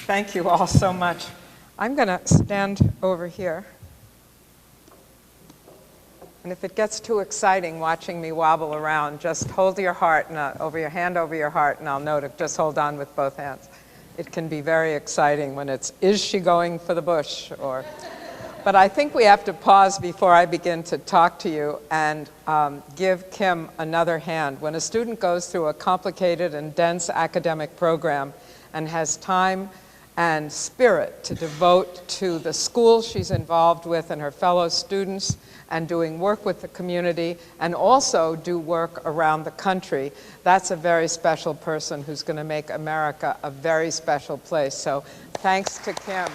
Thank you all so much. I'm going to stand over here. And if it gets too exciting watching me wobble around, just hold your heart and over your hand over your heart, and I'll know to just hold on with both hands. It can be very exciting when it's, is she going for the bush? But I think we have to pause before I begin to talk to you and give Kim another hand. When a student goes through a complicated and dense academic program and has time and spirit to devote to the school she's involved with and her fellow students and doing work with the community and also do work around the country, that's a very special person who's going to make America a very special place. So thanks to Kim.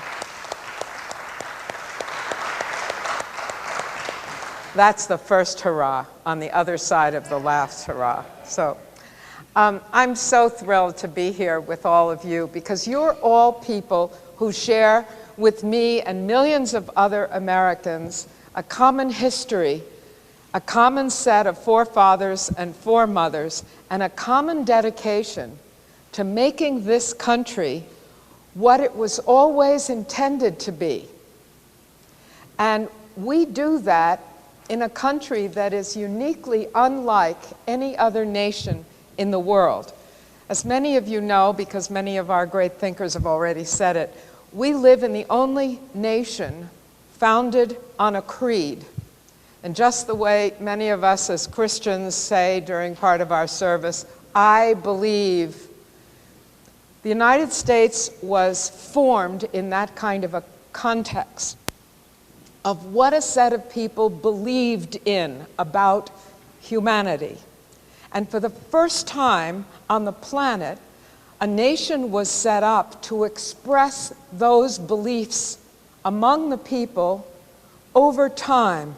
That's the first hurrah on the other side of the last hurrah. So I'm so thrilled to be here with all of you because you're all people who share with me and millions of other Americans a common history, a common set of forefathers and foremothers, and a common dedication to making this country what it was always intended to be. And we do that in a country that is uniquely unlike any other nation in the world. As many of you know, because many of our great thinkers have already said it, we live in the only nation founded on a creed. And just the way many of us as Christians say during part of our service, I believe, the United States was formed in that kind of a context of what a set of people believed in about humanity. And for the first time on the planet, a nation was set up to express those beliefs among the people over time.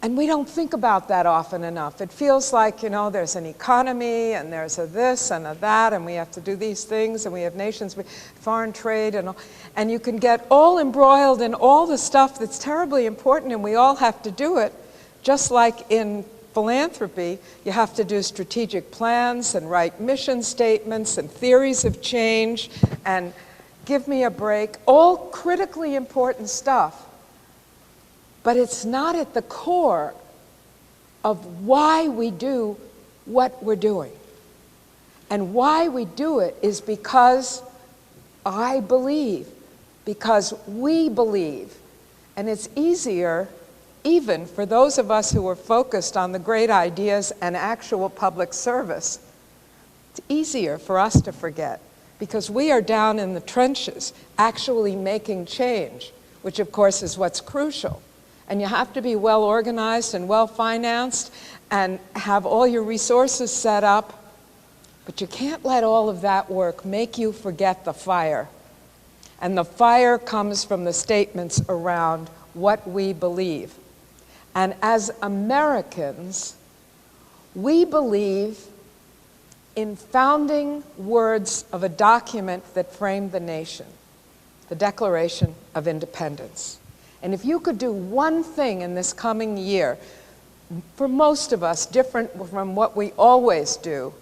And we don't think about that often enough. It feels like, you know, there's an economy and there's a this and a that and we have to do these things and we have nations, foreign trade and all. And you can get all embroiled in all the stuff that's terribly important and we all have to do it. Just like in philanthropy, you have to do strategic plans and write mission statements and theories of change and give me a break, all critically important stuff. But it's not at the core of why we do what we're doing. And why we do it is because I believe, because we believe. And it's easier, even for those of us who are focused on the great ideas and actual public service, it's easier for us to forget because we are down in the trenches actually making change, which of course is what's crucial. And you have to be well organized and well financed and have all your resources set up, but you can't let all of that work make you forget the fire. And the fire comes from the statements around what we believe. And as Americans, we believe in founding words of a document that framed the nation, the Declaration of Independence. And if you could do one thing in this coming year, for most of us, different from what we always do,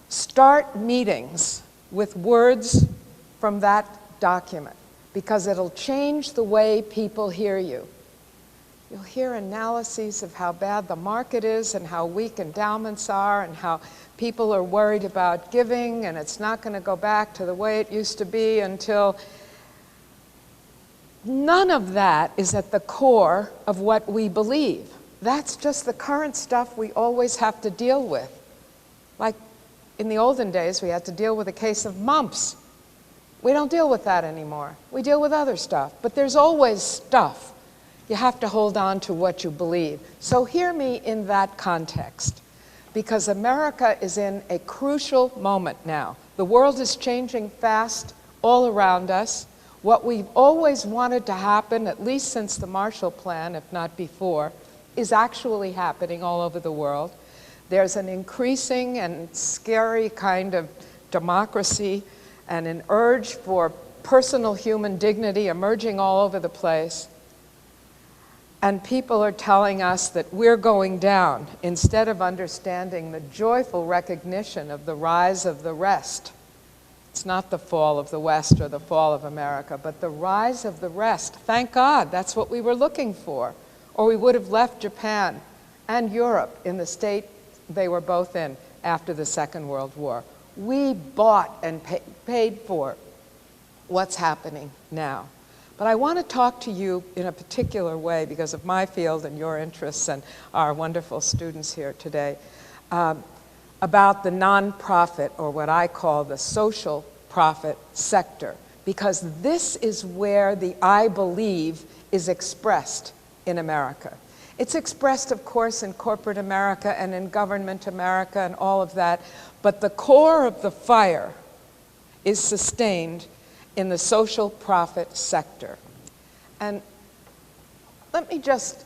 start meetings with words from that document, because it'll change the way people hear you. You'll hear analyses of how bad the market is and how weak endowments are and how people are worried about giving and it's not going to go back to the way it used to be until... None of that is at the core of what we believe. That's just the current stuff we always have to deal with. Like in the olden days, we had to deal with a case of mumps. We don't deal with that anymore. We deal with other stuff, but there's always stuff. You have to hold on to what you believe. So hear me in that context, because America is in a crucial moment now. The world is changing fast all around us. What we've always wanted to happen, at least since the Marshall Plan, if not before, is actually happening all over the world. There's an increasing and scary kind of democracy and an urge for personal human dignity emerging all over the place. And people are telling us that we're going down instead of understanding the joyful recognition of the rise of the rest. It's not the fall of the West or the fall of America, but the rise of the rest. Thank God, that's what we were looking for. Or we would have left Japan and Europe in the state they were both in after the Second World War. We bought and paid for what's happening now. But I want to talk to you in a particular way because of my field and your interests and our wonderful students here today about the nonprofit, or what I call the social profit sector, because this is where the I believe is expressed in America. It's expressed, of course, in corporate America and in government America and all of that, but the core of the fire is sustained in the social profit sector. And let me just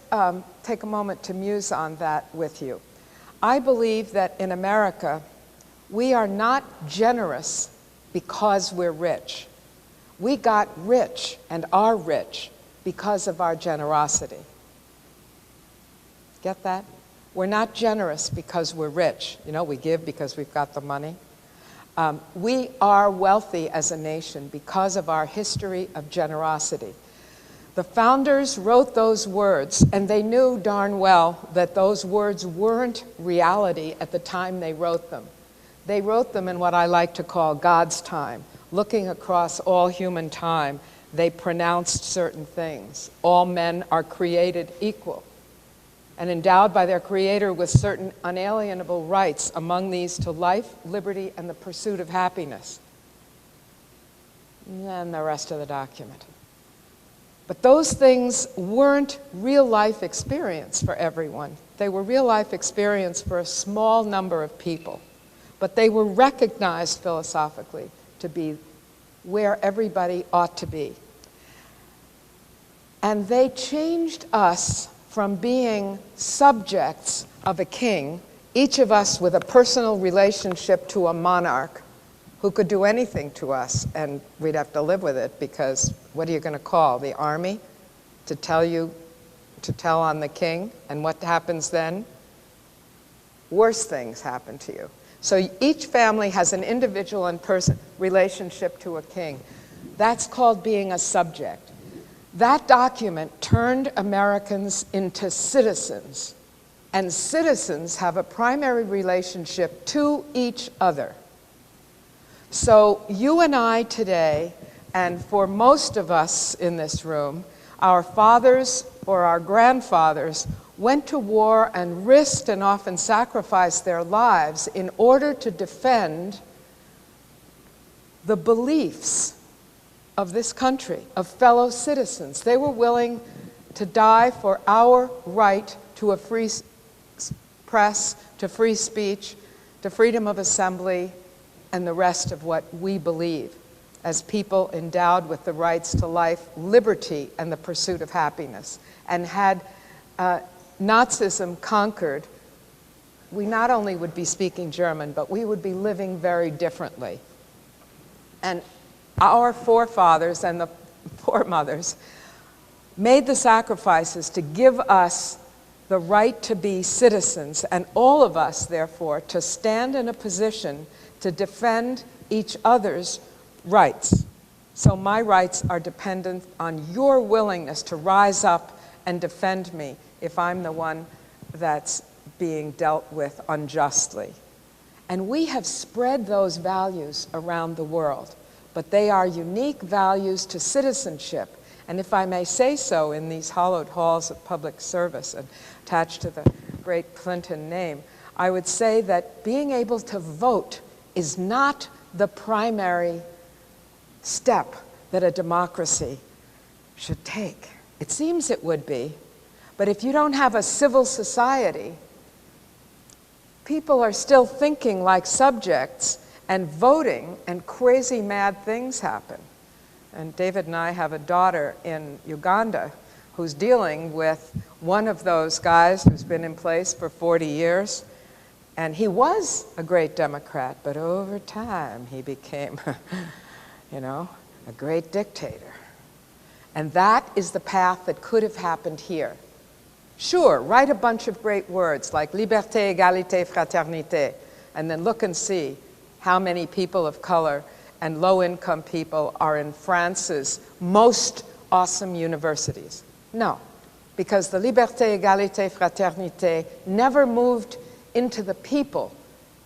take a moment to muse on that with you. I believe that in America, we are not generous because we're rich. We got rich and are rich because of our generosity. Get that? We're not generous because we're rich. You know, we give because we've got the money. We are wealthy as a nation because of our history of generosity. The founders wrote those words, and they knew darn well that those words weren't reality at the time they wrote them. They wrote them in what I like to call God's time. Looking across all human time, they pronounced certain things. All men are created equal and endowed by their Creator with certain unalienable rights, among these to life, liberty, and the pursuit of happiness. And the rest of the document. But those things weren't real-life experience for everyone. They were real-life experience for a small number of people. But they were recognized philosophically to be where everybody ought to be. And they changed us from being subjects of a king, each of us with a personal relationship to a monarch who could do anything to us, and we'd have to live with it, because what are you going to call the army to tell on the king? And what happens then? Worse things happen to you. So each family has an individual and person relationship to a king. That's called being a subject. That document turned Americans into citizens, and citizens have a primary relationship to each other. So you and I today, and for most of us in this room, our fathers or our grandfathers went to war and risked and often sacrificed their lives in order to defend the beliefs of this country, of fellow citizens. They were willing to die for our right to a free press, to free speech, to freedom of assembly, and the rest of what we believe as people endowed with the rights to life, liberty, and the pursuit of happiness. And had Nazism conquered, we not only would be speaking German, but we would be living very differently. And our forefathers and the foremothers made the sacrifices to give us the right to be citizens, and all of us, therefore, to stand in a position to defend each other's rights. So my rights are dependent on your willingness to rise up and defend me if I'm the one that's being dealt with unjustly. And we have spread those values around the world, but they are unique values to citizenship. And if I may say so, in these hallowed halls of public service and attached to the great Clinton name, I would say that being able to vote is not the primary step that a democracy should take. It seems it would be, but if you don't have a civil society, people are still thinking like subjects and voting, and crazy mad things happen. And David and I have a daughter in Uganda who's dealing with one of those guys who's been in place for 40 years. And he was a great Democrat, but over time he became, a great dictator. And that is the path that could have happened here. Sure, write a bunch of great words like liberté, égalité, fraternité, and then look and see how many people of color and low-income people are in France's most awesome universities. No, because the liberté, égalité, fraternité never moved into the people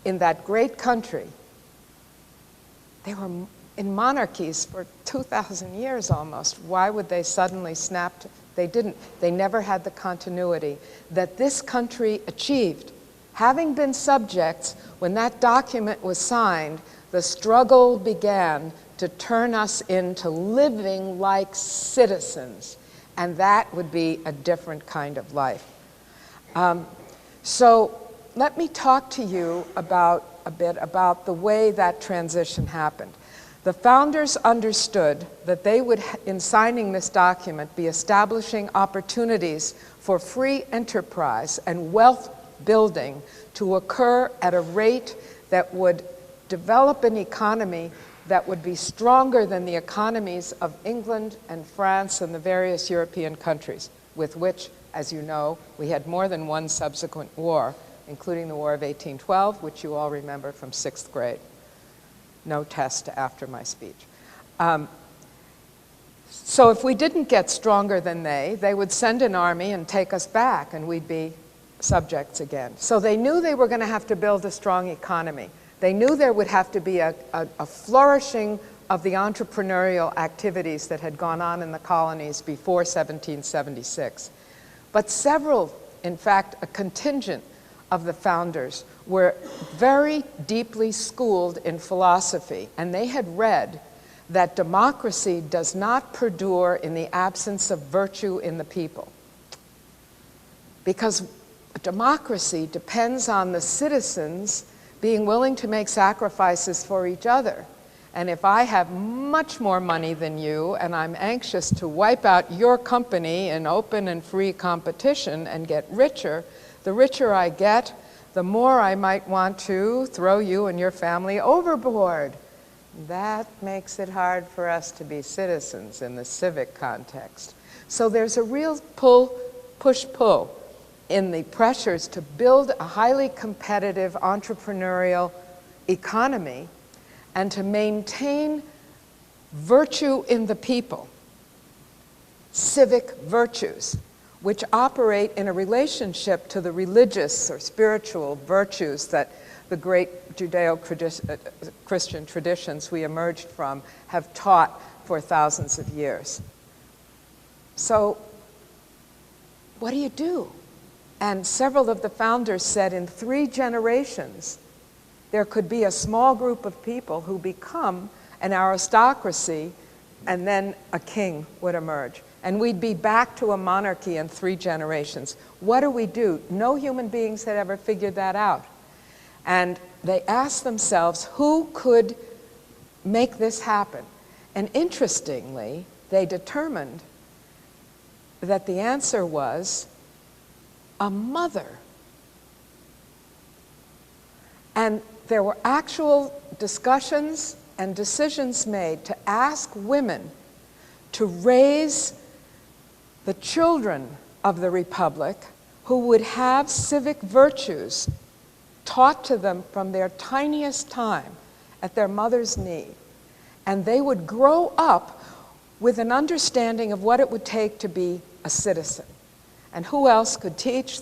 in that great country. They were in monarchies for 2,000 years almost. Why would they suddenly snap? They didn't. They never had the continuity that this country achieved. Having been subjects, when that document was signed, the struggle began to turn us into living like citizens, and that would be a different kind of life. So let me talk to you a bit about the way that transition happened. The founders understood that they would, in signing this document, be establishing opportunities for free enterprise and wealth building to occur at a rate that would develop an economy that would be stronger than the economies of England and France and the various European countries, with which, as you know, we had more than one subsequent war, including the War of 1812, which you all remember from 6th grade. No test after my speech. So if we didn't get stronger than they would send an army and take us back, and we'd be subjects again. So they knew they were going to have to build a strong economy. They knew there would have to be a flourishing of the entrepreneurial activities that had gone on in the colonies before 1776. But several, in fact, a contingent of the founders were very deeply schooled in philosophy, and they had read that democracy does not perdure in the absence of virtue in the people. Because democracy depends on the citizens being willing to make sacrifices for each other. And if I have much more money than you and I'm anxious to wipe out your company in open and free competition and get richer, the richer I get, the more I might want to throw you and your family overboard. That makes it hard for us to be citizens in the civic context. So there's a real push-pull in the pressures to build a highly competitive entrepreneurial economy and to maintain virtue in the people, civic virtues, which operate in a relationship to the religious or spiritual virtues that the great Judeo-Christian traditions we emerged from have taught for thousands of years. So, what do you do? And several of the founders said in 3 generations, there could be a small group of people who become an aristocracy, and then a king would emerge. And we'd be back to a monarchy in 3 generations. What do we do? No human beings had ever figured that out. And they asked themselves, who could make this happen? And interestingly, they determined that the answer was a mother. And there were actual discussions and decisions made to ask women to raise the children of the Republic who would have civic virtues taught to them from their tiniest time at their mother's knee. And they would grow up with an understanding of what it would take to be a citizen. And who else could teach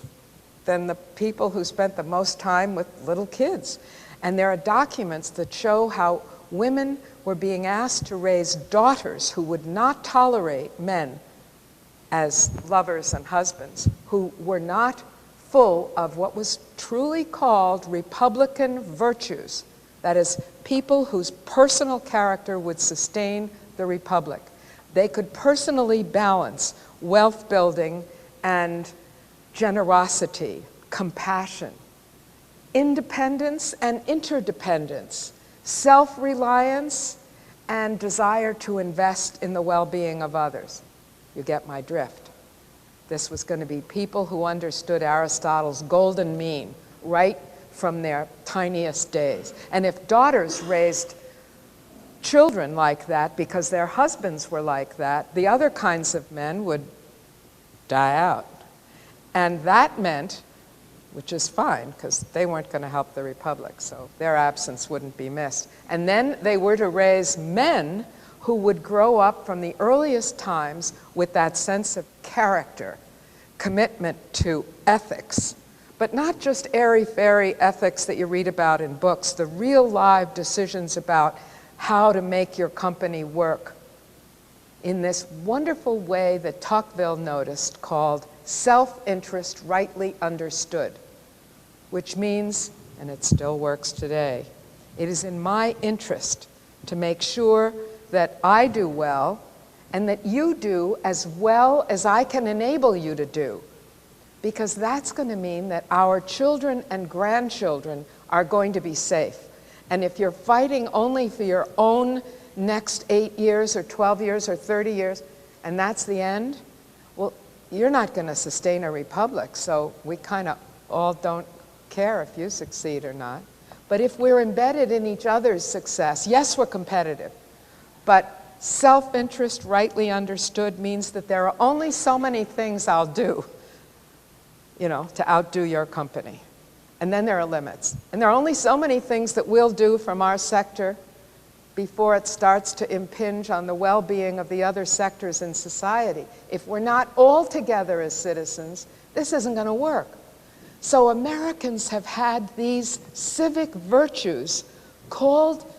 than the people who spent the most time with little kids? And there are documents that show how women were being asked to raise daughters who would not tolerate men as lovers and husbands, who were not full of what was truly called Republican virtues. That is, people whose personal character would sustain the Republic. They could personally balance wealth building and generosity, compassion, independence and interdependence, self-reliance and desire to invest in the well-being of others. You get my drift. This was going to be people who understood Aristotle's golden mean right from their tiniest days. And if daughters raised children like that because their husbands were like that, the other kinds of men would die out. And that meant which is fine because they weren't going to help the Republic, so their absence wouldn't be missed. And then they were to raise men who would grow up from the earliest times with that sense of character, commitment to ethics, but not just airy-fairy ethics that you read about in books, the real live decisions about how to make your company work in this wonderful way that Tocqueville noticed called self-interest rightly understood, which means, and it still works today, it is in my interest to make sure that I do well and that you do as well as I can enable you to do, because that's going to mean that our children and grandchildren are going to be safe. And if you're fighting only for your own next 8 years or 12 years or 30 years, and that's the end, well, you're not going to sustain a republic, so we kind of all don't care if you succeed or not. But if we're embedded in each other's success, yes, we're competitive, but self-interest rightly understood means that there are only so many things I'll do, to outdo your company. And then there are limits. And there are only so many things that we'll do from our sector before it starts to impinge on the well-being of the other sectors in society. If we're not all together as citizens, this isn't going to work. So Americans have had these civic virtues called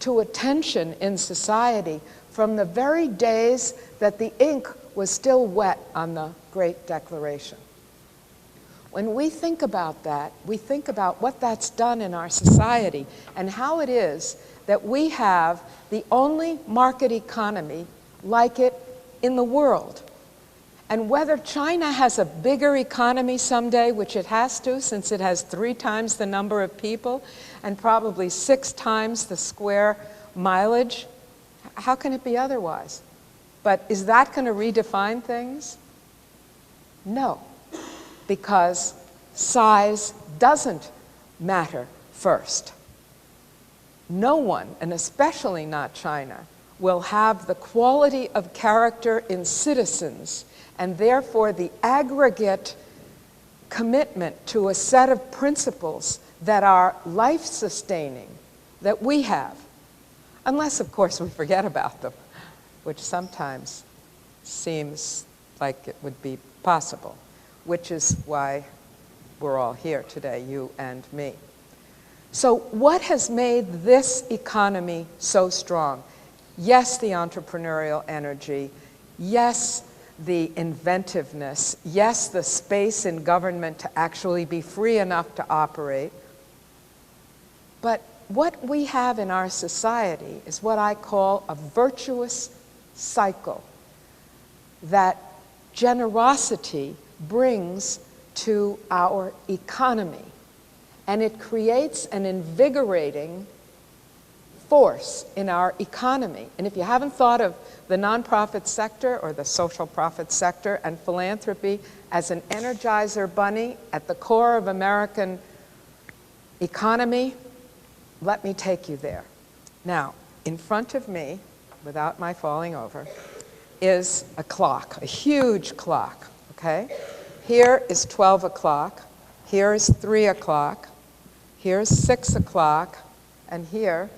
to attention in society from the very days that the ink was still wet on the Great Declaration. When we think about that, we think about what that's done in our society and how it is that we have the only market economy like it in the world. And whether China has a bigger economy someday, which it has to since it has 3 times the number of people and probably 6 times the square mileage, how can it be otherwise? But is that going to redefine things? No, because size doesn't matter first. No one, and especially not China, will have the quality of character in citizens and therefore the aggregate commitment to a set of principles that are life-sustaining that we have, unless, of course, we forget about them, which sometimes seems like it would be possible, which is why we're all here today, you and me. So what has made this economy so strong? Yes, the entrepreneurial energy. Yes, the inventiveness. Yes, the space in government to actually be free enough to operate. But what we have in our society is what I call a virtuous cycle that generosity brings to our economy. And it creates an invigorating force in our economy. And if you haven't thought of the nonprofit sector or the social profit sector and philanthropy as an energizer bunny at the core of American economy, let me take you there. Now, in front of me, without my falling over, is a clock, a huge clock, okay? Here is 12 o'clock, here is 3 o'clock, here's 6 o'clock, and here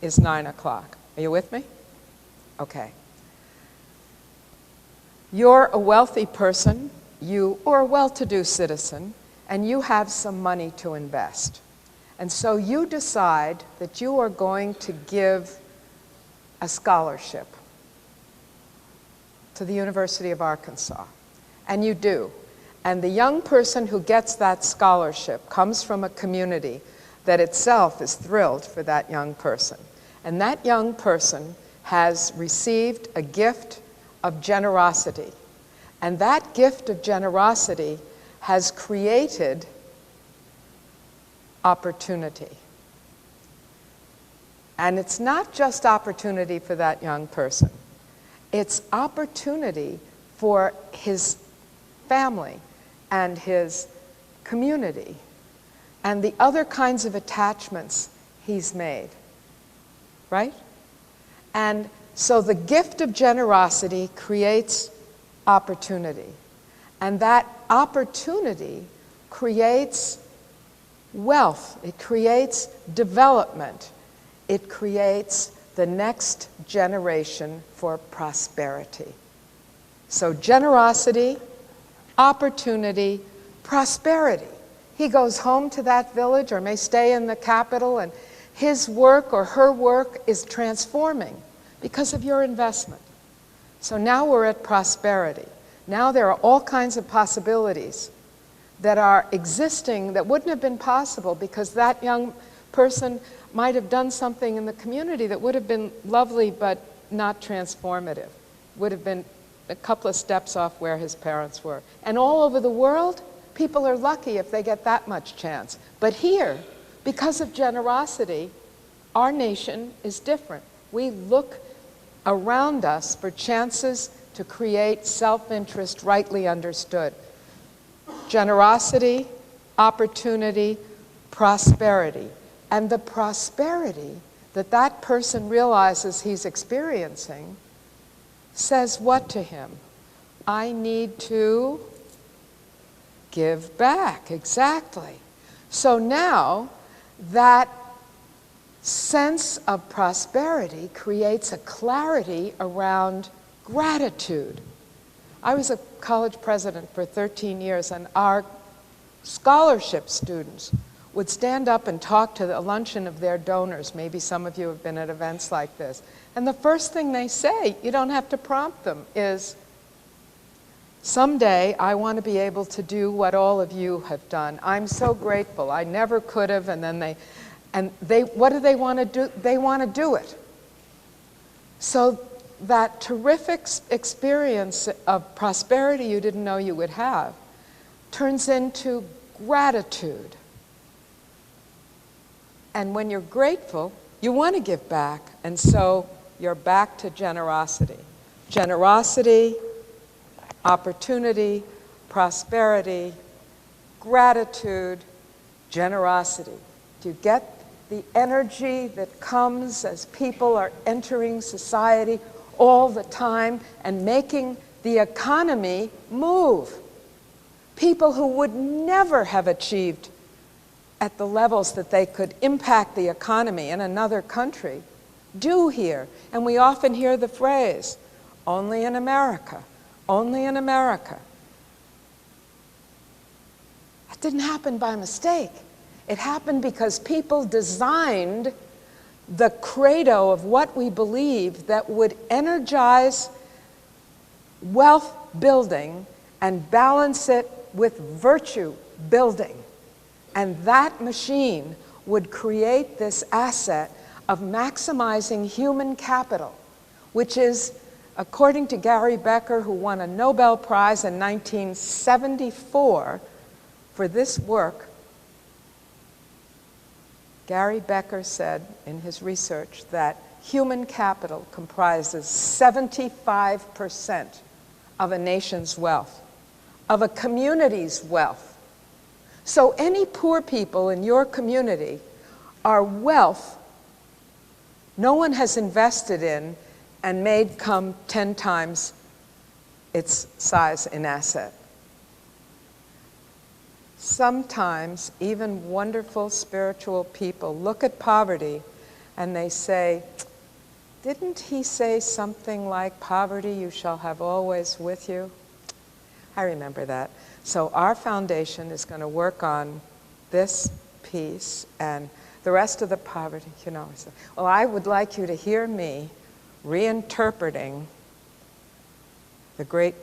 is 9 o'clock. Are you with me? Okay. You're a wealthy person, or a well-to-do citizen, and you have some money to invest. And so you decide that you are going to give a scholarship to the University of Arkansas. And you do. And the young person who gets that scholarship comes from a community that itself is thrilled for that young person. And that young person has received a gift of generosity. And that gift of generosity has created opportunity. And it's not just opportunity for that young person. It's opportunity for his family and his community and the other kinds of attachments he's made, right? And so the gift of generosity creates opportunity. And that opportunity creates wealth, it creates development, it creates the next generation for prosperity. So generosity, opportunity, prosperity. He goes home to that village or may stay in the capital, and his work or her work is transforming because of your investment. So now we're at prosperity. Now there are all kinds of possibilities that are existing that wouldn't have been possible because that young person might have done something in the community that would have been lovely but not transformative, would have been a couple of steps off where his parents were. And all over the world, people are lucky if they get that much chance. But here, because of generosity, our nation is different. We look around us for chances to create self-interest rightly understood. Generosity, opportunity, prosperity. And the prosperity that that person realizes he's experiencing says what to him? I need to give back, exactly. So now that sense of prosperity creates a clarity around gratitude. I was a college president for 13 years, and our scholarship students would stand up and talk to the luncheon of their donors. Maybe some of you have been at events like this. And the first thing they say, you don't have to prompt them, is, someday I want to be able to do what all of you have done. I'm so grateful. I never could have. And then what do they want to do? They want to do it. So that terrific experience of prosperity you didn't know you would have turns into gratitude. And when you're grateful, you want to give back. And so you're back to generosity. Generosity, opportunity, prosperity, gratitude, generosity. Do you get the energy that comes as people are entering society all the time and making the economy move? People who would never have achieved at the levels that they could impact the economy in another country do here. And we often hear the phrase, only in America, only in America. That didn't happen by mistake. It happened because people designed the credo of what we believe that would energize wealth building and balance it with virtue building. And that machine would create this asset of maximizing human capital, which is, according to Gary Becker, who won a Nobel Prize in 1974 for this work, Gary Becker said in his research that human capital comprises 75% of a nation's wealth, of a community's wealth. So any poor people in your community are wealth no one has invested in and made come 10 times its size in asset. Sometimes even wonderful spiritual people look at poverty and they say, didn't he say something like, poverty you shall have always with you? I remember that. So our foundation is going to work on this piece, and the rest of the poverty, you know. So, well, I would like you to hear me reinterpreting the great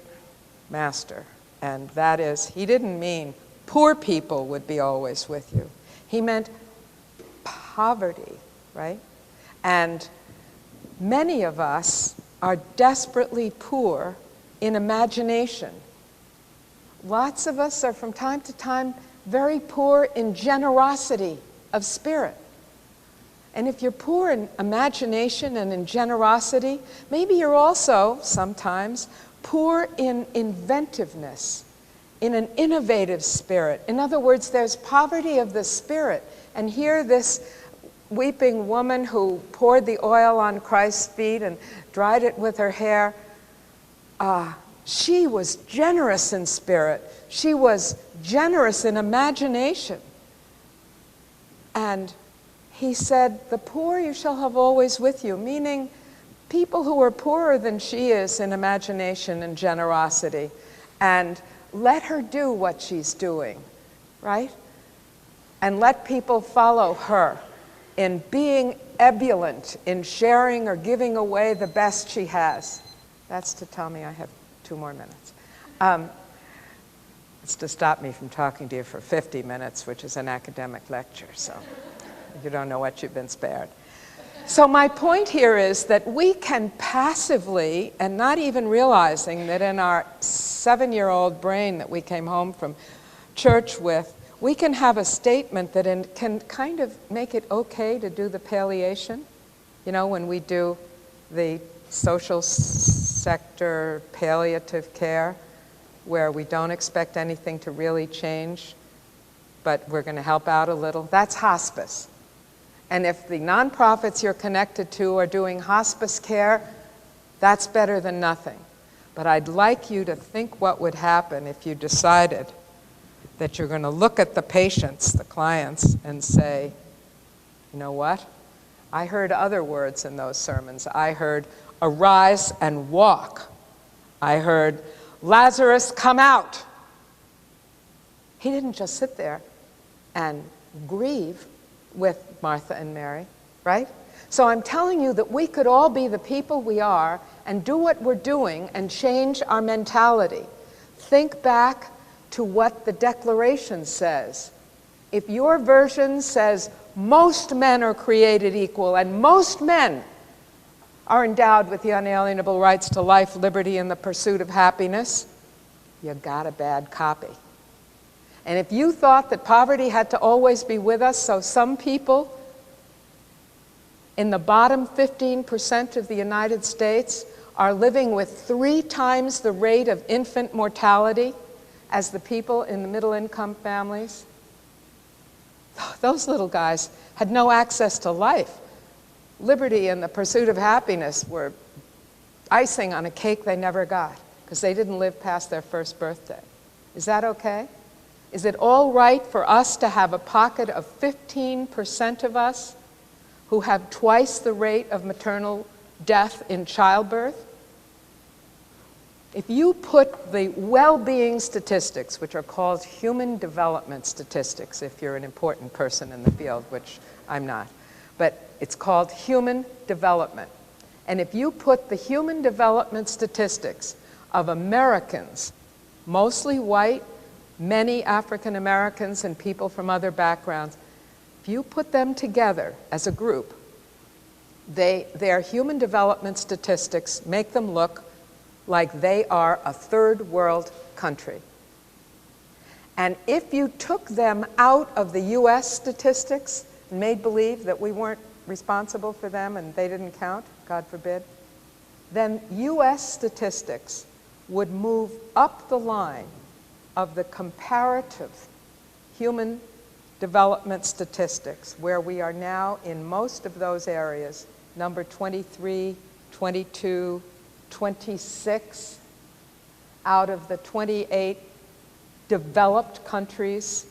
master, and that is, he didn't mean poor people would be always with you. He meant poverty, right? And many of us are desperately poor in imagination. Lots of us are from time to time very poor in generosity of spirit. And if you're poor in imagination and in generosity, maybe you're also sometimes poor in inventiveness, in an innovative spirit. In other words, there's poverty of the spirit. And here this weeping woman who poured the oil on Christ's feet and dried it with her hair, She was generous in spirit. She was generous in imagination. And he said, the poor you shall have always with you, meaning people who are poorer than she is in imagination and generosity. And let her do what she's doing, right? And let people follow her in being ebullient, in sharing or giving away the best she has. That's to tell me I have 2 more minutes. It's to stop me from talking to you for 50 minutes, which is an academic lecture, so you don't know what you've been spared. So my point here is that we can passively, and not even realizing that in our 7-year-old brain that we came home from church with, we can have a statement that can kind of make it okay to do the palliation. You know, when we do the social sector palliative care, where we don't expect anything to really change, but we're going to help out a little. That's hospice. And if the nonprofits you're connected to are doing hospice care, that's better than nothing. But I'd like you to think what would happen if you decided that you're going to look at the patients, the clients, and say, you know what? I heard other words in those sermons. I heard, arise and walk. I heard, Lazarus, come out. He didn't just sit there and grieve with Martha and Mary, right? So I'm telling you that we could all be the people we are and do what we're doing and change our mentality. Think back to what the Declaration says. If your version says most men are created equal and most men are endowed with the unalienable rights to life, liberty, and the pursuit of happiness, you got a bad copy. And if you thought that poverty had to always be with us, so some people in the bottom 15% of the United States are living with 3 times the rate of infant mortality as the people in the middle-income families, those little guys had no access to life. Liberty and the pursuit of happiness were icing on a cake they never got because they didn't live past their first birthday. Is that okay? Is it all right for us to have a pocket of 15% of us who have twice the rate of maternal death in childbirth? If you put the well-being statistics, which are called human development statistics, if you're an important person in the field, which I'm not, but it's called human development. And if you put the human development statistics of Americans, mostly white, many African Americans and people from other backgrounds, if you put them together as a group, their human development statistics make them look like they are a third world country. And if you took them out of the US statistics and made believe that we weren't responsible for them and they didn't count, God forbid, then US statistics would move up the line of the comparative human development statistics, where we are now in most of those areas, number 23, 22, 26 out of the 28 developed countries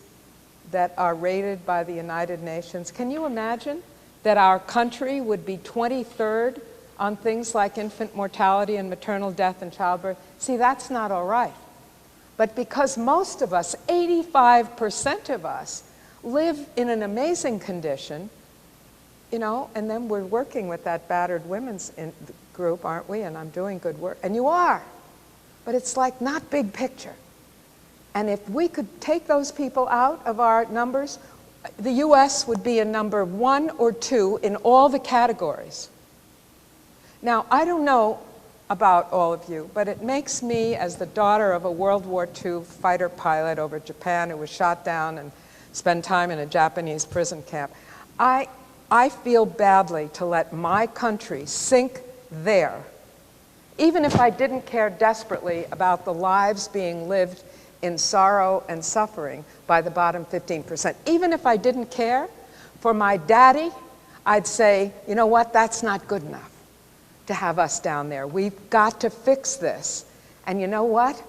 that are rated by the United Nations. Can you imagine that our country would be 23rd on things like infant mortality and maternal death and childbirth? See, that's not all right. But because most of us, 85% of us, live in an amazing condition, you know, and then we're working with that battered women's group, aren't we? And I'm doing good work. And you are. But it's like not big picture. And if we could take those people out of our numbers, the US would be in number 1 or 2 in all the categories. Now, I don't know about all of you, but it makes me, as the daughter of a World War II fighter pilot over Japan who was shot down and spent time in a Japanese prison camp, I feel badly to let my country sink there, even if I didn't care desperately about the lives being lived in sorrow and suffering by the bottom 15%. Even if I didn't care, for my daddy, I'd say, you know what, that's not good enough to have us down there. We've got to fix this. And you know what?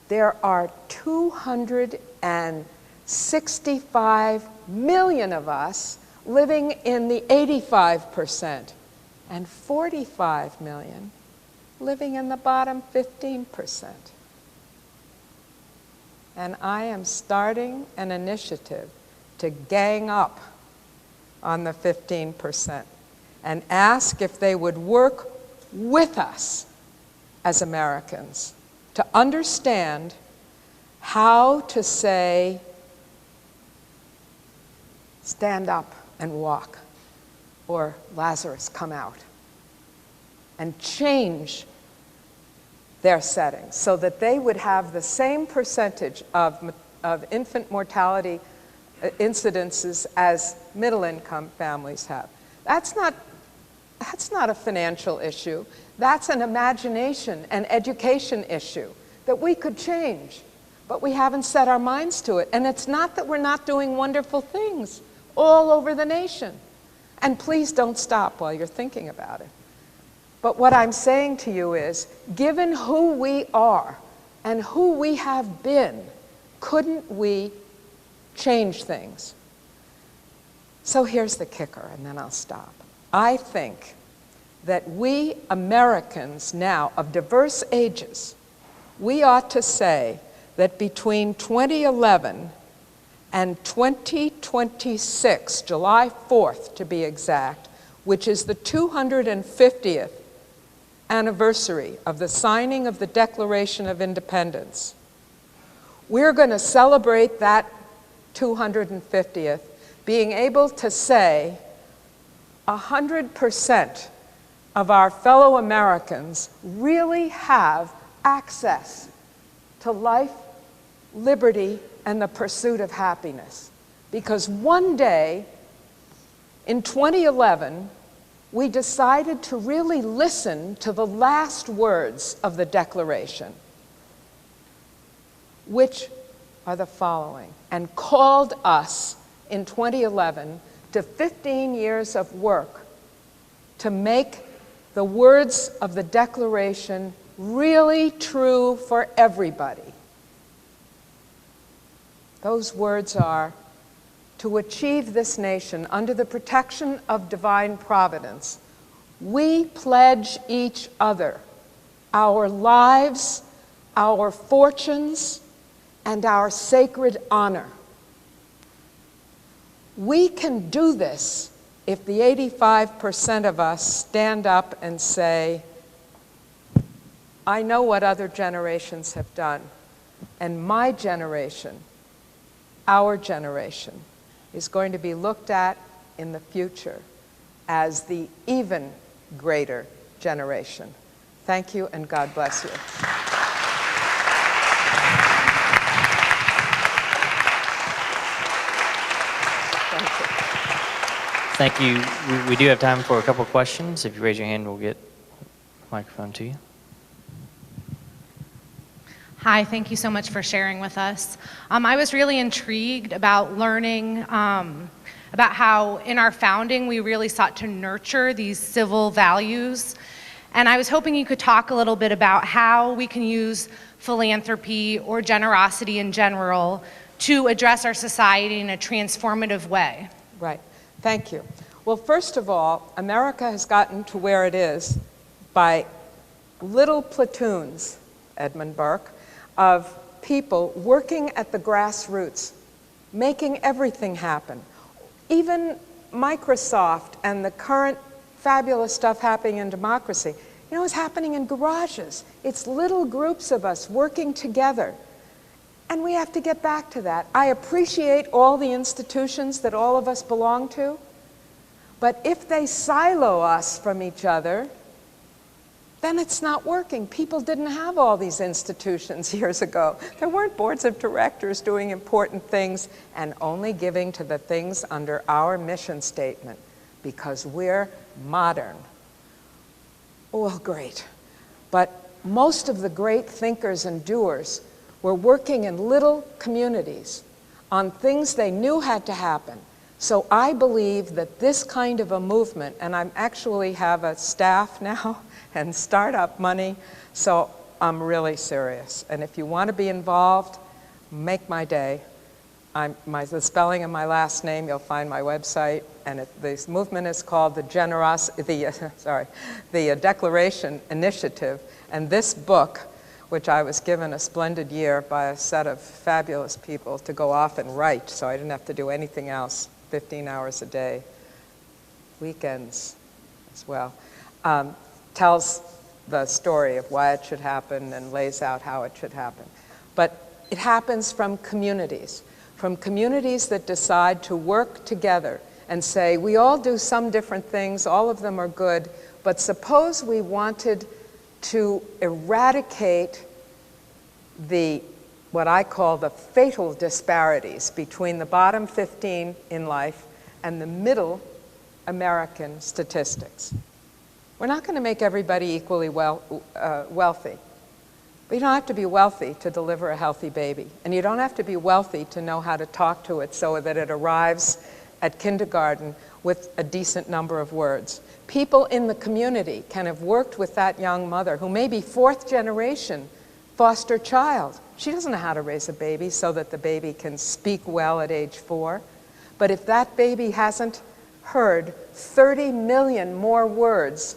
There are 265 million of us living in the 85%, and 45 million living in the bottom 15%. And I am starting an initiative to gang up on the 15% and ask if they would work with us as Americans to understand how to say, stand up and walk, or Lazarus, come out, and change their settings so that they would have the same percentage of infant mortality incidences as middle-income families have. That's not a financial issue. That's an imagination and education issue that we could change, but we haven't set our minds to it. And it's not that we're not doing wonderful things all over the nation. And please don't stop while you're thinking about it. But what I'm saying to you is, given who we are and who we have been, couldn't we change things? So here's the kicker, and then I'll stop. I think that we Americans now, of diverse ages, we ought to say that between 2011 and 2026, July 4th to be exact, which is the 250th anniversary of the signing of the Declaration of Independence, we're going to celebrate that 250th being able to say 100% of our fellow Americans really have access to life, liberty, and the pursuit of happiness. Because one day, in 2011, we decided to really listen to the last words of the Declaration, which are the following, and called us in 2011 to 15 years of work to make the words of the Declaration really true for everybody. Those words are, to achieve this nation under the protection of divine providence, we pledge each other our lives, our fortunes, and our sacred honor. We can do this if the 85% of us stand up and say, I know what other generations have done, and my generation, our generation, is going to be looked at in the future as the even greater generation. Thank you, and God bless you. Thank you. We do have time for a couple questions. If you raise your hand, we'll get the microphone to you. Hi, thank you so much for sharing with us. I was really intrigued about learning about how in our founding we really sought to nurture these civil values. And I was hoping you could talk a little bit about how we can use philanthropy or generosity in general to address our society in a transformative way. Right. Thank you. Well, first of all, America has gotten to where it is by little platoons, Edmund Burke, of people working at the grassroots, making everything happen. Even Microsoft and the current fabulous stuff happening in democracy, you know, is happening in garages. It's little groups of us working together. And we have to get back to that. I appreciate all the institutions that all of us belong to, but if they silo us from each other, then it's not working. People didn't have all these institutions years ago. There weren't boards of directors doing important things and only giving to the things under our mission statement because we're modern. Well, great. But most of the great thinkers and doers were working in little communities on things they knew had to happen. So I believe that this kind of a movement, and I actually have a staff now and startup money, so I'm really serious. And if you want to be involved, make my day. The spelling of my last name, you'll find my website, and this movement is called the Declaration Initiative. And this book, which I was given a splendid year by a set of fabulous people to go off and write, so I didn't have to do anything else, 15 hours a day, weekends as well, tells the story of why it should happen and lays out how it should happen. But it happens from communities that decide to work together and say, we all do some different things, all of them are good, but suppose we wanted to eradicate what I call the fatal disparities between the bottom 15 in life and the middle American statistics. We're not going to make everybody equally wealthy. But you don't have to be wealthy to deliver a healthy baby. And you don't have to be wealthy to know how to talk to it so that it arrives at kindergarten with a decent number of words. People in the community can have worked with that young mother who may be fourth generation foster child. She doesn't know how to raise a baby so that the baby can speak well at age 4. But if that baby hasn't heard 30 million more words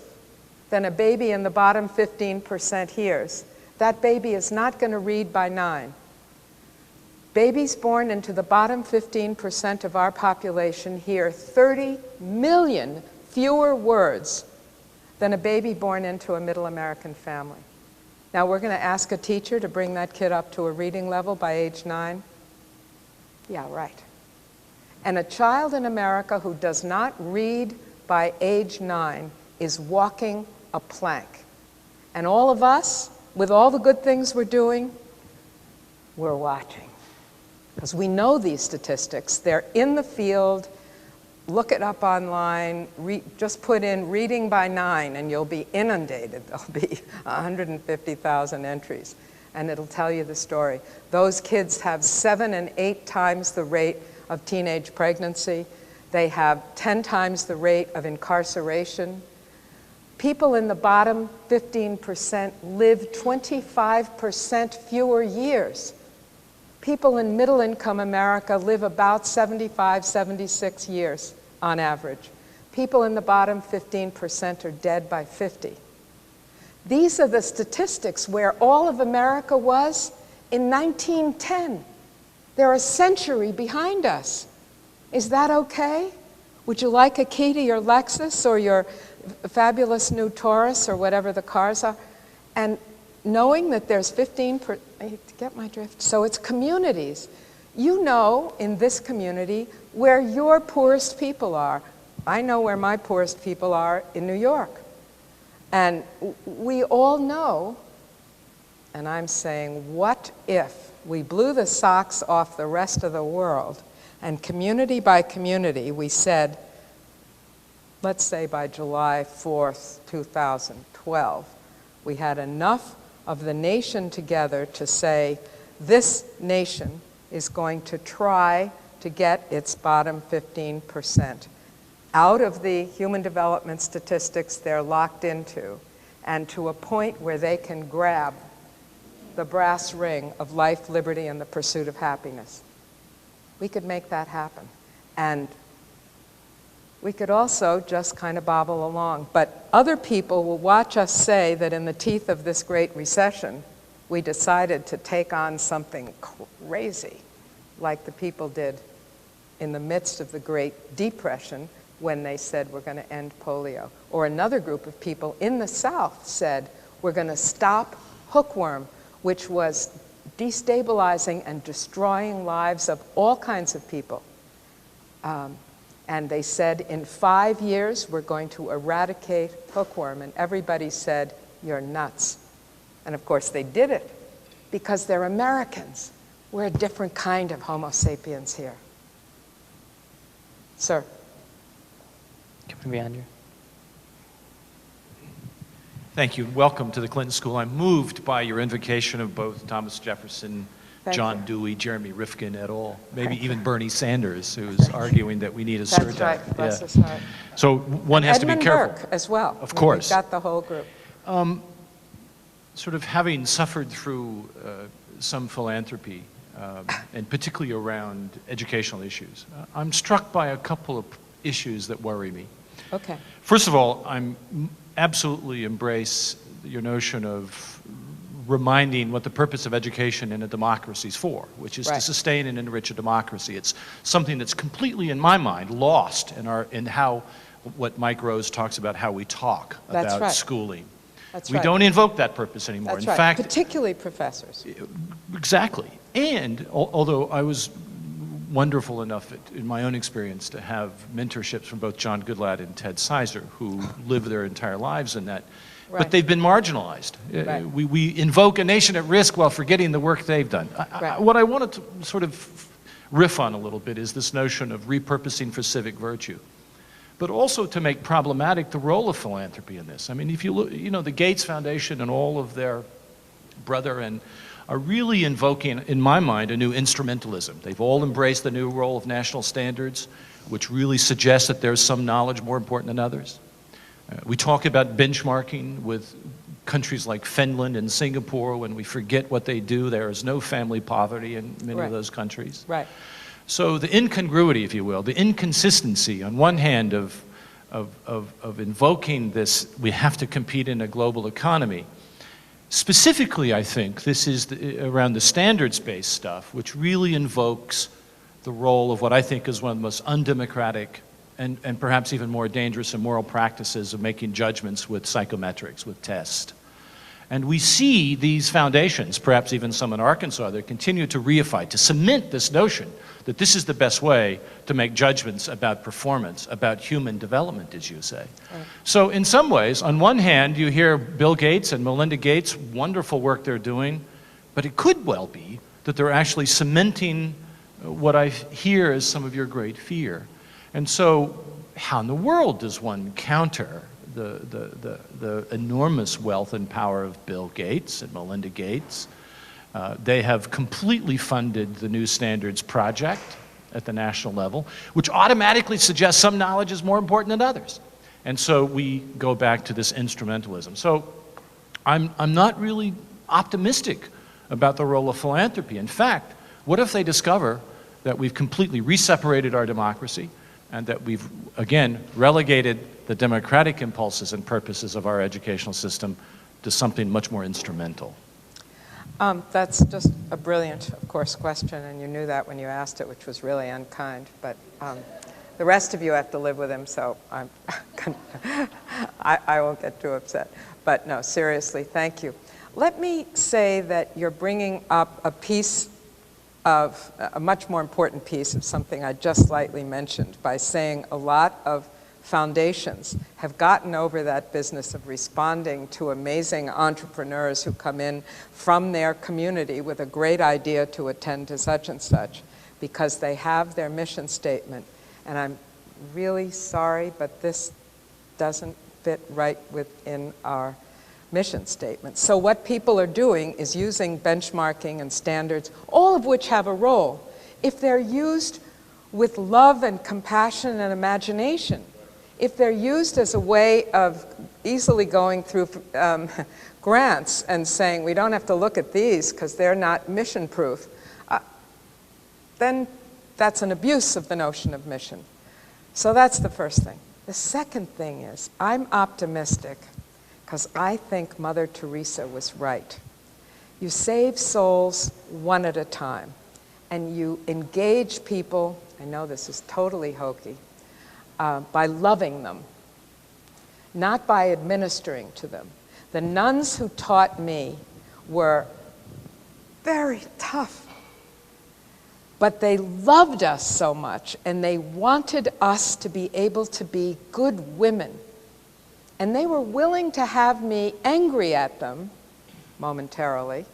than a baby in the bottom 15% hears, that baby is not going to read by 9. Babies born into the bottom 15% of our population hear 30 million fewer words than a baby born into a middle American family. Now we're going to ask a teacher to bring that kid up to a reading level by age 9? Yeah, right. And a child in America who does not read by age 9 is walking a plank. And all of us, with all the good things we're doing, we're watching. Because we know these statistics. They're in the field. Look it up online. Just put in reading by 9 and you'll be inundated. There'll be 150,000 entries. And it'll tell you the story. Those kids have 7 and 8 times the rate of teenage pregnancy. They have 10 times the rate of incarceration. People in the bottom 15% live 25% fewer years. People in middle-income America live about 75, 76 years on average. People in the bottom 15% are dead by 50. These are the statistics where all of America was in 1910. They're a century behind us. Is that okay? Would you like a key to your Lexus or your fabulous new Taurus or whatever the cars are? And knowing that there's 15%, get my drift? So it's communities. You know in this community where your poorest people are. I know where my poorest people are in New York. And we all know, and I'm saying, what if we blew the socks off the rest of the world and community by community we said, let's say by July 4th, 2012, we had enough of the nation together to say, this nation is going to try to get its bottom 15% out of the human development statistics they're locked into, and to a point where they can grab the brass ring of life, liberty, and the pursuit of happiness. We could make that happen. And we could also just kind of bobble along. But other people will watch us say that in the teeth of this great recession, we decided to take on something crazy, like the people did in the midst of the Great Depression when they said we're going to end polio. Or another group of people in the South said we're going to stop hookworm, which was destabilizing and destroying lives of all kinds of people. And they said, in 5 years, we're going to eradicate hookworm. And everybody said, you're nuts. And of course, they did it because they're Americans. We're a different kind of Homo sapiens here. Sir. Come behind you. Thank you. Welcome to the Clinton School. I'm moved by your invocation of both Thomas Jefferson, John Dewey, Jeremy Rifkin et al., maybe even Bernie Sanders, who's arguing that we need a surtax. That's right, bless his heart. So one has to be careful. Edmund Burke as well. Of course. We've got the whole group. sort of having suffered through some philanthropy, and particularly around educational issues, I'm struck by a couple of issues that worry me. Okay. First of all, I'm absolutely embrace your notion of reminding what the purpose of education in a democracy is for, which is to sustain and enrich a democracy. It's something that's completely, in my mind, lost in how what Mike Rose talks about, how we talk about schooling. We don't invoke that purpose anymore. That's in fact, particularly professors. Exactly. And although I was wonderful enough in my own experience to have mentorships from both John Goodlad and Ted Sizer, who live their entire lives in that, but they've been marginalized. We invoke a nation at risk while forgetting the work they've done. What I wanted to sort of riff on a little bit is this notion of repurposing for civic virtue, but also to make problematic the role of philanthropy in this. I mean, if you look, the Gates Foundation and all of their brethren are really invoking, in my mind, a new instrumentalism. They've all embraced the new role of national standards, which really suggests that there's some knowledge more important than others. We talk about benchmarking with countries like Finland and Singapore. When we forget what they do, there is no family poverty in many of those countries. So the incongruity, if you will, the inconsistency on one hand of invoking this, we have to compete in a global economy. Specifically, I think, this is around the standards-based stuff, which really invokes the role of what I think is one of the most undemocratic and perhaps even more dangerous immoral practices of making judgments with psychometrics, with tests. And we see these foundations, perhaps even some in Arkansas, that continue to reify, to cement this notion that this is the best way to make judgments about performance, about human development, as you say. So in some ways, on one hand, you hear Bill Gates and Melinda Gates, wonderful work they're doing, but it could well be that they're actually cementing what I hear as some of your great fear. And so how in the world does one counter the enormous wealth and power of Bill Gates and Melinda Gates? They have completely funded the New Standards Project at the national level, which automatically suggests some knowledge is more important than others. And so we go back to this instrumentalism. So I'm not really optimistic about the role of philanthropy. In fact, what if they discover that we've completely re-separated our democracy and that we've, again, relegated the democratic impulses and purposes of our educational system to something much more instrumental? That's just a brilliant, of course, question, and you knew that when you asked it, which was really unkind. But the rest of you have to live with him, so I won't get too upset. But no, seriously, thank you. Let me say that you're bringing up a piece of, a much more important piece of something I just slightly mentioned by saying a lot of foundations have gotten over that business of responding to amazing entrepreneurs who come in from their community with a great idea to attend to such and such because they have their mission statement. And I'm really sorry, but this doesn't fit right within our mission statement. So what people are doing is using benchmarking and standards, all of which have a role, if they're used with love and compassion and imagination. If they're used as a way of easily going through grants and saying, we don't have to look at these because they're not mission-proof, then that's an abuse of the notion of mission. So that's the first thing. The second thing is, I'm optimistic because I think Mother Teresa was right. You save souls one at a time, and you engage people, I know this is totally hokey, by loving them, not by administering to them. The nuns who taught me were very tough, but they loved us so much, and they wanted us to be able to be good women. And they were willing to have me angry at them momentarily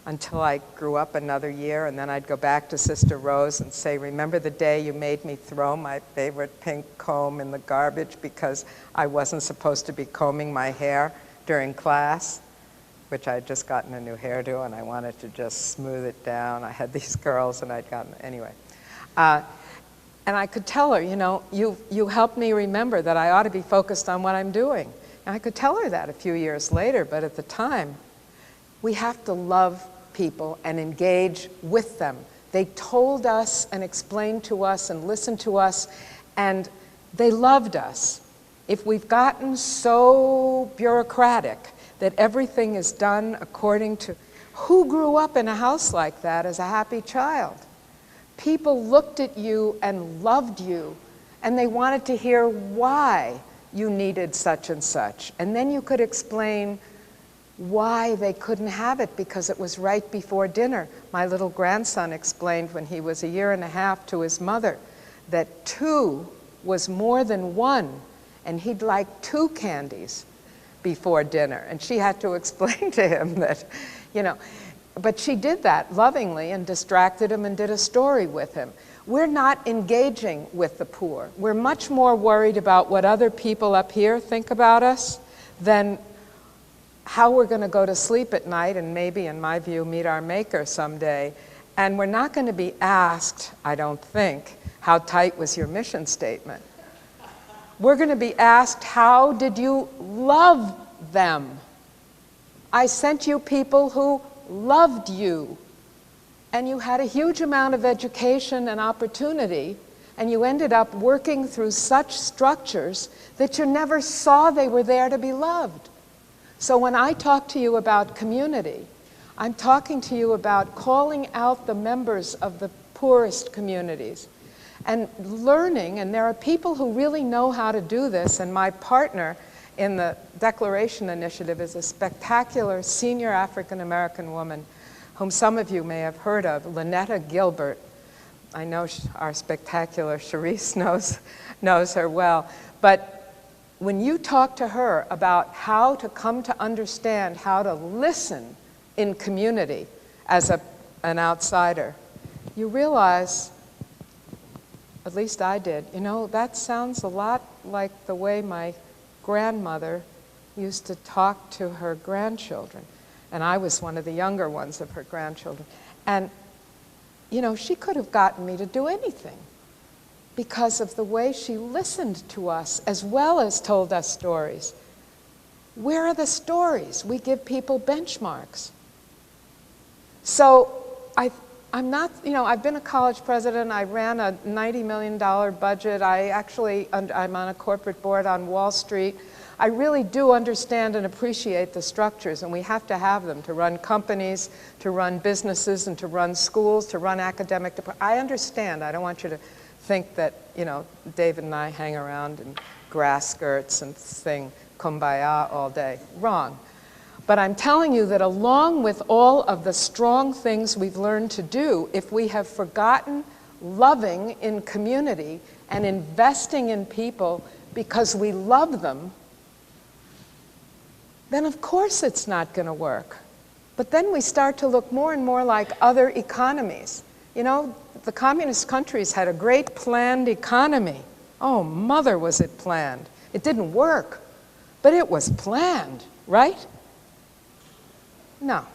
until I grew up another year, and then I'd go back to Sister Rose and say, remember the day you made me throw my favorite pink comb in the garbage because I wasn't supposed to be combing my hair during class, which I'd just gotten a new hairdo and I wanted to just smooth it down. I had these curls and I'd gotten, anyway. And I could tell her, you helped me remember that I ought to be focused on what I'm doing. And I could tell her that a few years later, but at the time, We have to love people and engage with them. They told us and explained to us and listened to us, and they loved us. If we've gotten so bureaucratic that everything is done according to, who grew up in a house like that as a happy child? People looked at you and loved you, and they wanted to hear why you needed such and such. And then you could explain why they couldn't have it because it was right before dinner. My little grandson explained when he was 1.5 years to his mother that 2 was more than 1, and he'd like 2 candies before dinner. And she had to explain to him that, you know, but she did that lovingly and distracted him and did a story with him. We're not engaging with the poor. We're much more worried about what other people up here think about us than how we're going to go to sleep at night and maybe, in my view, meet our maker someday. And we're not going to be asked, I don't think, how tight was your mission statement? We're going to be asked, how did you love them? I sent you people who loved you, and you had a huge amount of education and opportunity, and you ended up working through such structures that you never saw they were there to be loved. So when I talk to you about community, I'm talking to you about calling out the members of the poorest communities and learning, and there are people who really know how to do this, and my partner in the Declaration Initiative is a spectacular senior African-American woman whom some of you may have heard of, Lynetta Gilbert. I know our spectacular Charisse knows her well. But when you talk to her about how to come to understand how to listen in community as an outsider, you realize, at least I did, you know, that sounds a lot like the way my grandmother used to talk to her grandchildren. And I was one of the younger ones of her grandchildren. And, you know, she could have gotten me to do anything because of the way she listened to us as well as told us stories. Where are the stories? We give people benchmarks. So I'm not, you know, I've been a college president. I ran a $90 million budget. I'm on a corporate board on Wall Street. I really do understand and appreciate the structures, and we have to have them to run companies, to run businesses, and to run schools, to run academic departments. I understand. I don't want you to think that, you know, David and I hang around in grass skirts and sing Kumbaya all day. Wrong. But I'm telling you that along with all of the strong things we've learned to do, if we have forgotten loving in community and investing in people because we love them, then of course it's not going to work. But then we start to look more and more like other economies. You know, the communist countries had a great planned economy. Oh, mother, was it planned. It didn't work, but it was planned, right? No.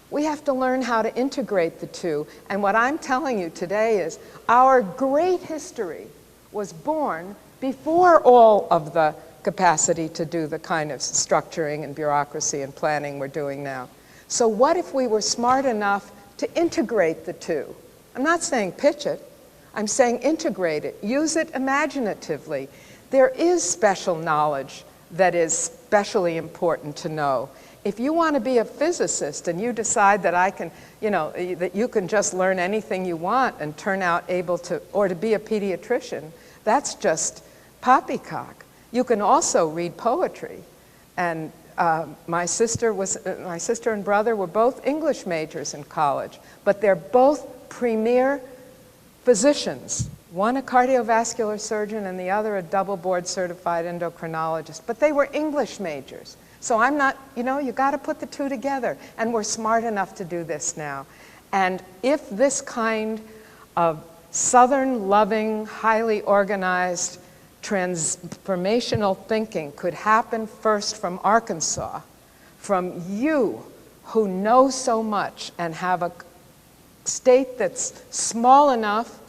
We have to learn how to integrate the two. And what I'm telling you today is our great history was born before all of the capacity to do the kind of structuring and bureaucracy and planning we're doing now. So what if we were smart enough to integrate the two? I'm not saying pitch it. I'm saying integrate it. Use it imaginatively. There is special knowledge that is specially important to know. If you want to be a physicist and you decide that I can, you know, that you can just learn anything you want and turn out able to, or to be a pediatrician, that's just poppycock. You can also read poetry. And my sister and brother were both English majors in college, but they're both premier physicians. One a cardiovascular surgeon and the other a double board certified endocrinologist, but they were English majors. So I'm not, you know, you got to put the two together, and we're smart enough to do this now. And if this kind of Southern loving, highly organized, transformational thinking could happen first from Arkansas, from you who know so much and have a state that's small enough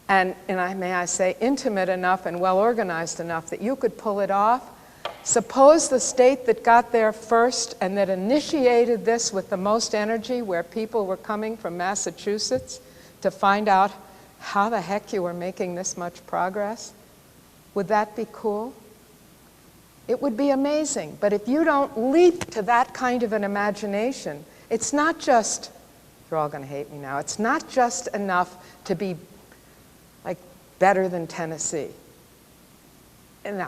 and may I say intimate enough and well organized enough that you could pull it off, Suppose the state that got there first and that initiated this with the most energy, where people were coming from Massachusetts to find out how the heck you were making this much progress. Would that be cool? It would be amazing. But if you don't leap to that kind of an imagination, it's not just, you're all going to hate me now, it's not just enough to be like better than Tennessee. No.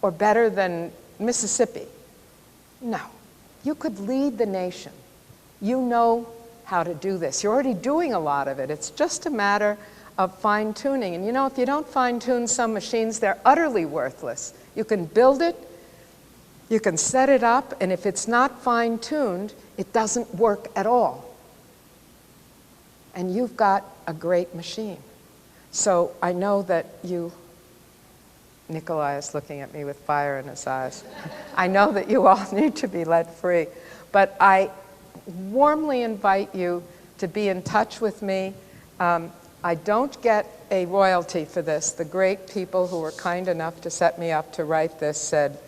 Or better than Mississippi. No. You could lead the nation. You know how to do this. You're already doing a lot of it. It's just a matter of fine-tuning. And you know, if you don't fine-tune some machines, they're utterly worthless. You can build it, you can set it up, and if it's not fine-tuned, it doesn't work at all. And you've got a great machine. So I know that you, Nikolai is looking at me with fire in his eyes. I know that you all need to be let free, but I warmly invite you to be in touch with me. I don't get a royalty for this. The great people who were kind enough to set me up to write this said,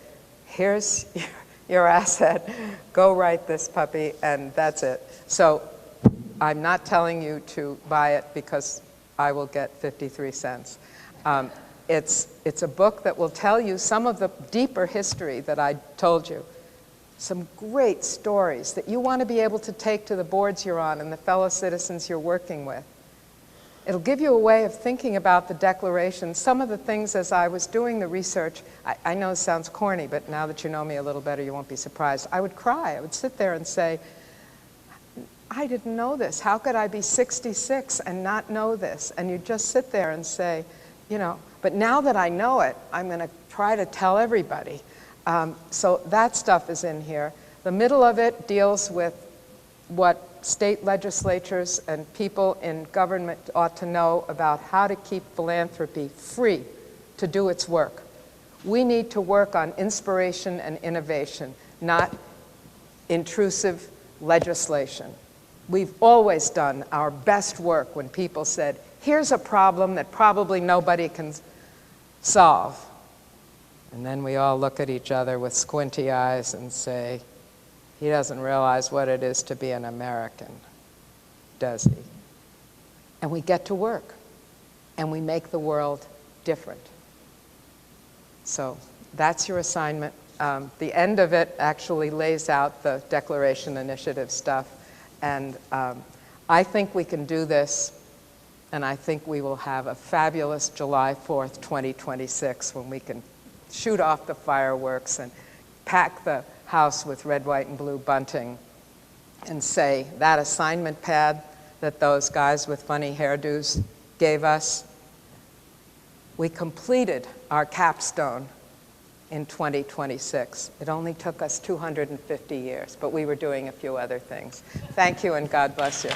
here's your asset, go write this puppy, and that's it. So I'm not telling you to buy it because I will get 53 cents. It's a book that will tell you some of the deeper history that I told you. Some great stories that you want to be able to take to the boards you're on and the fellow citizens you're working with. It'll give you a way of thinking about the Declaration. Some of the things, as I was doing the research, I know it sounds corny, but now that you know me a little better, you won't be surprised. I would cry. I would sit there and say, I didn't know this. How could I be 66 and not know this? And you just sit there and say, you know, but now that I know it, I'm going to try to tell everybody. So that stuff is in here. The middle of it deals with what state legislatures and people in government ought to know about how to keep philanthropy free to do its work. We need to work on inspiration and innovation, not intrusive legislation. We've always done our best work when people said, here's a problem that probably nobody can solve. And then we all look at each other with squinty eyes and say, he doesn't realize what it is to be an American, does he? And we get to work, and we make the world different. So that's your assignment. The end of it actually lays out the Declaration Initiative stuff, and I think we can do this, and I think we will have a fabulous July 4th, 2026, when we can shoot off the fireworks and pack the house with red, white, and blue bunting and say, that assignment pad that those guys with funny hairdos gave us, we completed our capstone in 2026. It only took us 250 years, but we were doing a few other things. Thank you, and God bless you.